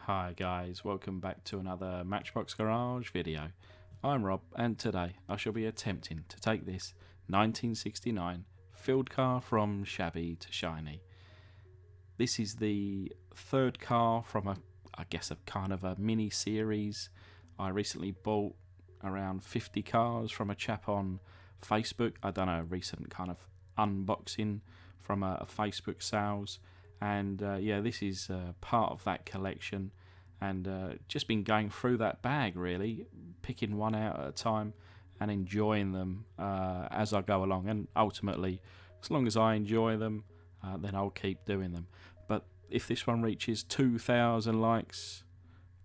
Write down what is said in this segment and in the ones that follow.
Hi guys, welcome back to another Matchbox Garage video. I'm Rob and today I shall be attempting to take this 1969 field car from shabby to shiny. This is the third car from a kind of a mini series. I recently bought around 50 cars from a chap on Facebook. I done a recent kind of unboxing from a Facebook sales. And yeah, this is part of that collection, and just been going through that bag really, picking one out at a time and enjoying them as I go along. And ultimately, as long as I enjoy them, then I'll keep doing them. But if this one reaches 2,000 likes,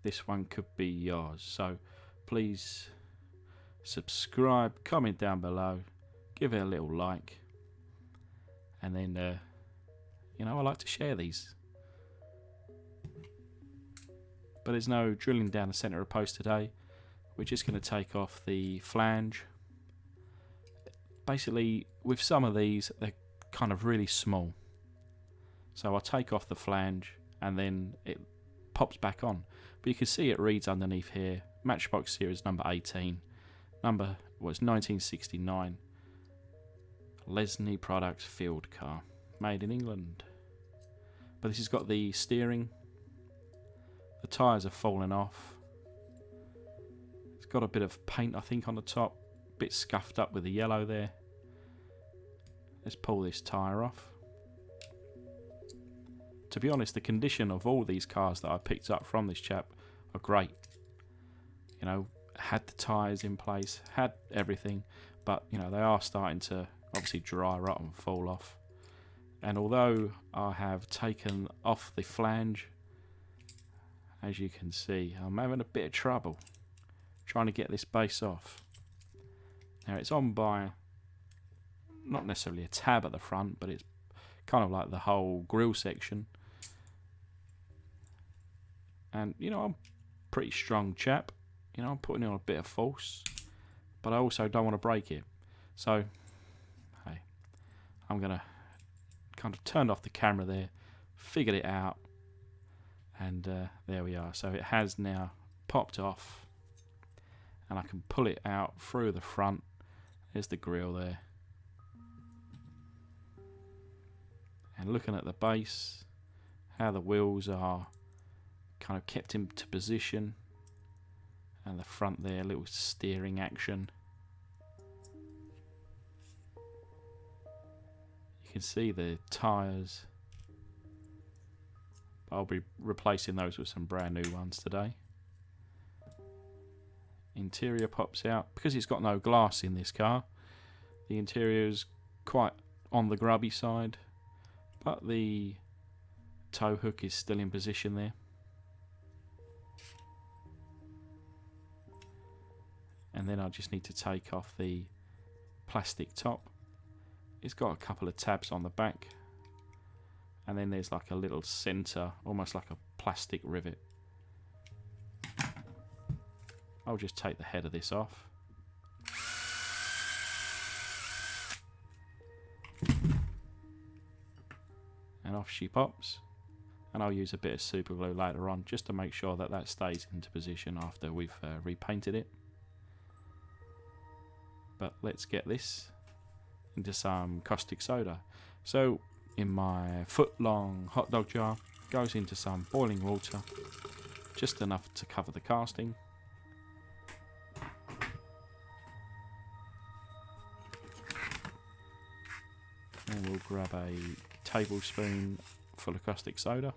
this one could be yours. So please subscribe, comment down below, give it a little like, and then I like to share these. But there's no drilling down the centre of post today. We're just going to take off the flange. Basically, with some of these, they're kind of really small. So I'll take off the flange and then it pops back on. But you can see it reads underneath here, Matchbox Series number 18. Number was 1969. Lesney Products field car. Made in England. But this has got the steering. The tyres have fallen off. It's got a bit of paint, I think, on the top. A bit scuffed up with the yellow there. Let's pull this tyre off. To be honest, the condition of all these cars that I picked up from this chap are great. You know, had the tyres in place, had everything, but you know, they are starting to obviously dry rot and fall off. And although I have taken off the flange, as you can see, I'm having a bit of trouble trying to get this base off. Now it's on by not necessarily a tab at the front, but it's kind of like the whole grille section. And you know, I'm a pretty strong chap. You know, I'm putting on a bit of force, but I also don't want to break it. So, hey, I'm gonna kind of turned off the camera there, figured it out, and there we are. So it has now popped off, and I can pull it out through the front. There's the grille there, and looking at the base, how the wheels are kind of kept into position, and the front there, little steering action. You can see the tyres. I'll be replacing those with some brand new ones today. Interior pops out. Because it's got no glass in this car, the interior is quite on the grubby side, but the tow hook is still in position there. And then I just need to take off the plastic top. It's got a couple of tabs on the back, and then there's like a little centre, almost like a plastic rivet. I'll just take the head of this off. And off she pops. And I'll use a bit of super glue later on just to make sure that that stays into position after we've repainted it. But let's get this into some caustic soda. So in my foot-long hot dog jar goes into some boiling water, just enough to cover the casting. And we'll grab a tablespoon full of caustic soda.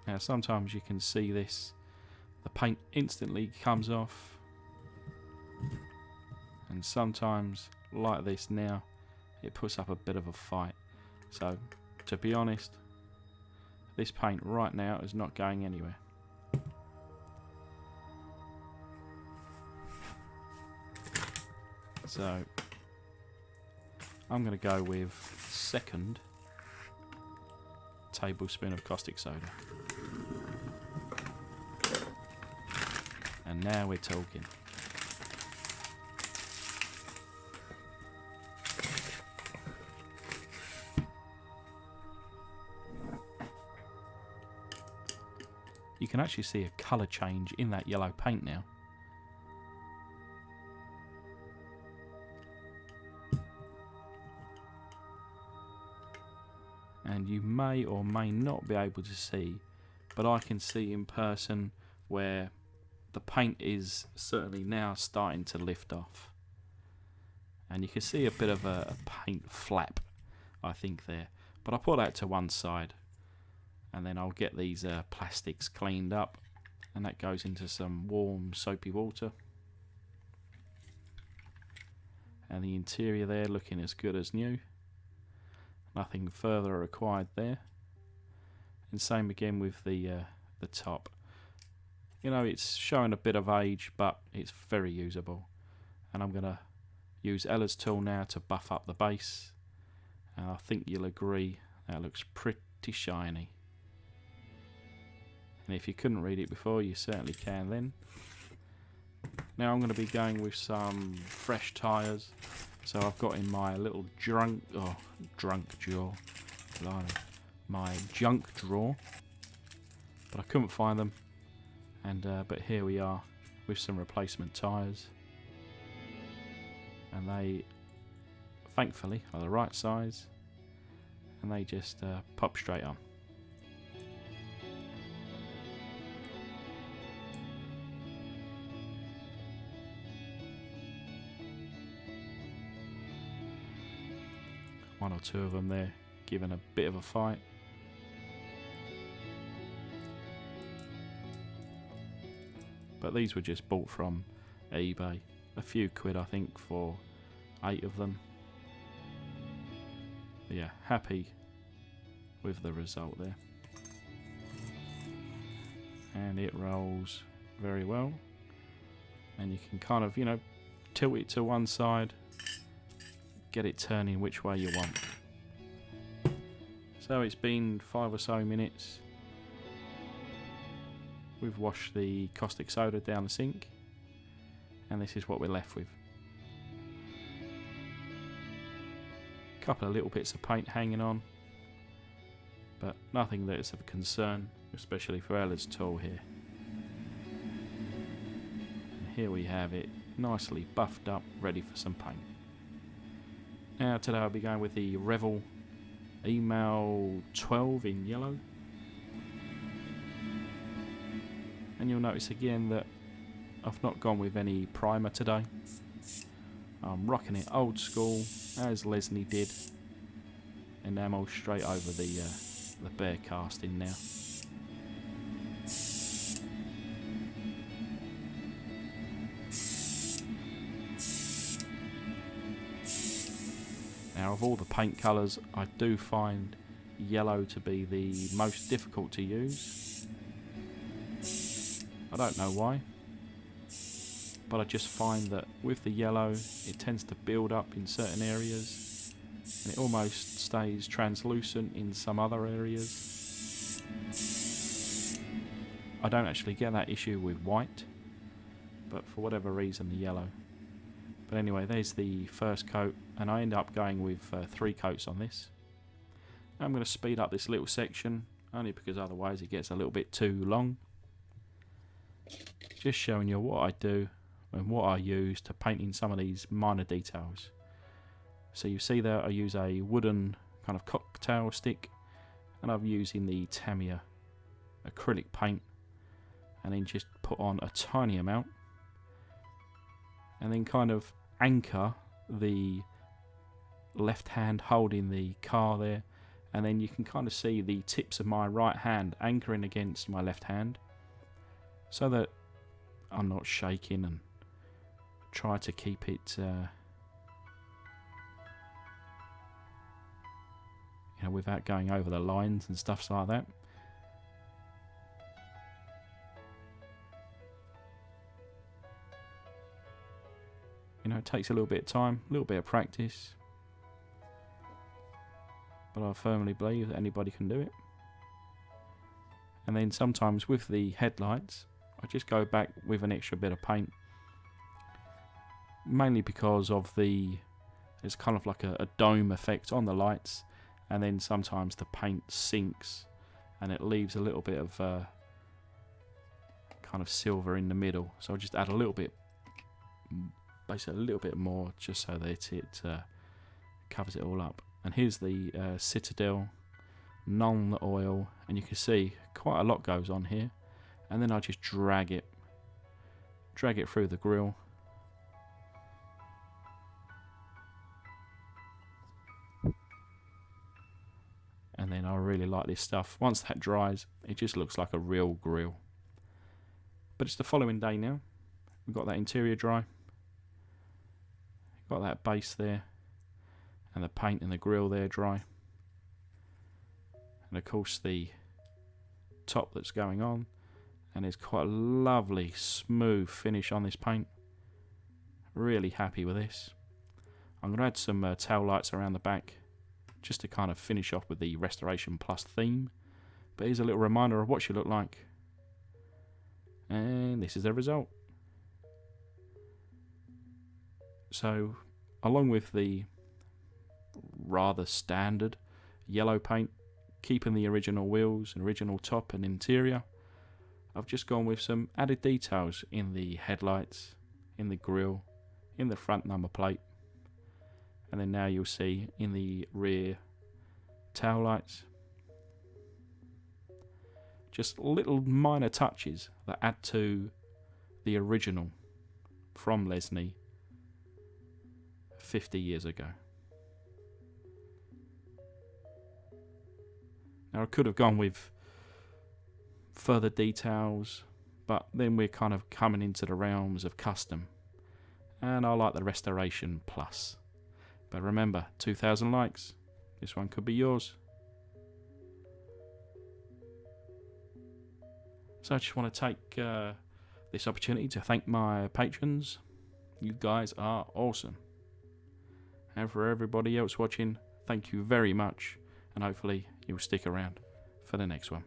Now sometimes you can see this, the paint instantly comes off, and sometimes like this now it puts up a bit of a fight. So to be honest, this paint right now is not going anywhere. So I'm going to go with second tablespoon of caustic soda. And now we're talking. You can actually see a colour change in that yellow paint now. And you may or may not be able to see, but I can see in person where the paint is certainly now starting to lift off. And you can see a bit of a paint flap, I think, there. But I'll put that to one side. And then I'll get these plastics cleaned up. And that goes into some warm, soapy water. And the interior there looking as good as new. Nothing further required there. And same again with the top. You know, it's showing a bit of age, but it's very usable. And I'm going to use Ella's tool now to buff up the base. And I think you'll agree that looks pretty shiny. And if you couldn't read it before, you certainly can then. Now I'm going to be going with some fresh tyres. So I've got in my little junk drawer, my junk drawer, but I couldn't find them, and but here we are with some replacement tyres, and they thankfully are the right size, and they just pop straight on. One or two of them there giving a bit of a fight. But these were just bought from eBay. A few quid I think for 8 of them. But yeah, happy with the result there. And it rolls very well. And you can kind of, you know, tilt it to one side. Get it turning which way you want. So it's been 5 or so minutes. We've washed the caustic soda down the sink, and this is what we're left with. A couple of little bits of paint hanging on, but nothing that's of concern, especially for Ella's tool here. And here we have it, nicely buffed up, ready for some paint. Now today I'll be going with the Revel Email 12 in yellow. And you'll notice again that I've not gone with any primer today. I'm rocking it old school, as Leslie did. Enamel straight over the bare casting now. Now, of all the paint colours, I do find yellow to be the most difficult to use. I don't know why, but I just find that with the yellow, it tends to build up in certain areas, and it almost stays translucent in some other areas. I don't actually get that issue with white, but for whatever reason, the yellow. But anyway, there's the first coat, and I end up going with 3 coats on this. I'm going to speed up this little section, only because otherwise it gets a little bit too long. Just showing you what I do and what I use to paint in some of these minor details. So you see there I use a wooden kind of cocktail stick, and I'm using the Tamiya acrylic paint, and then just put on a tiny amount, and then kind of anchor the left hand holding the car there, and then you can kind of see the tips of my right hand anchoring against my left hand, so that I'm not shaking, and try to keep it you know, without going over the lines and stuff like that. You know, it takes a little bit of time, a little bit of practice, but I firmly believe that anybody can do it. And then sometimes with the headlights, I just go back with an extra bit of paint, mainly because of it's kind of like a dome effect on the lights, and then sometimes the paint sinks and it leaves a little bit of kind of silver in the middle. So I just add a little bit, basically a little bit more, just so that it covers it all up. And here's the Citadel non-oil, and you can see quite a lot goes on here. And then I just drag it through the grill. And then I really like this stuff. Once that dries, it just looks like a real grill. But it's the following day now. We've got that interior dry. Got that base there. And the paint and the grill there dry. And of course the top that's going on. And there's quite a lovely smooth finish on this paint. Really happy with this. I'm going to add some tail lights around the back, just to kind of finish off with the Restoration Plus theme. But here's a little reminder of what she looked like. And this is the result. So, along with the rather standard yellow paint, keeping the original wheels and original top and interior, I've just gone with some added details in the headlights, in the grille, in the front number plate. And then now you'll see in the rear tail lights, just little minor touches that add to the original from Lesney 50 years ago. Now I could have gone with further details, but then we're kind of coming into the realms of custom, and I like the Restoration Plus. But remember, 2,000 likes, this one could be yours. So I just want to take this opportunity to thank my patrons. You guys are awesome. And for everybody else watching, thank you very much, and hopefully you'll stick around for the next one.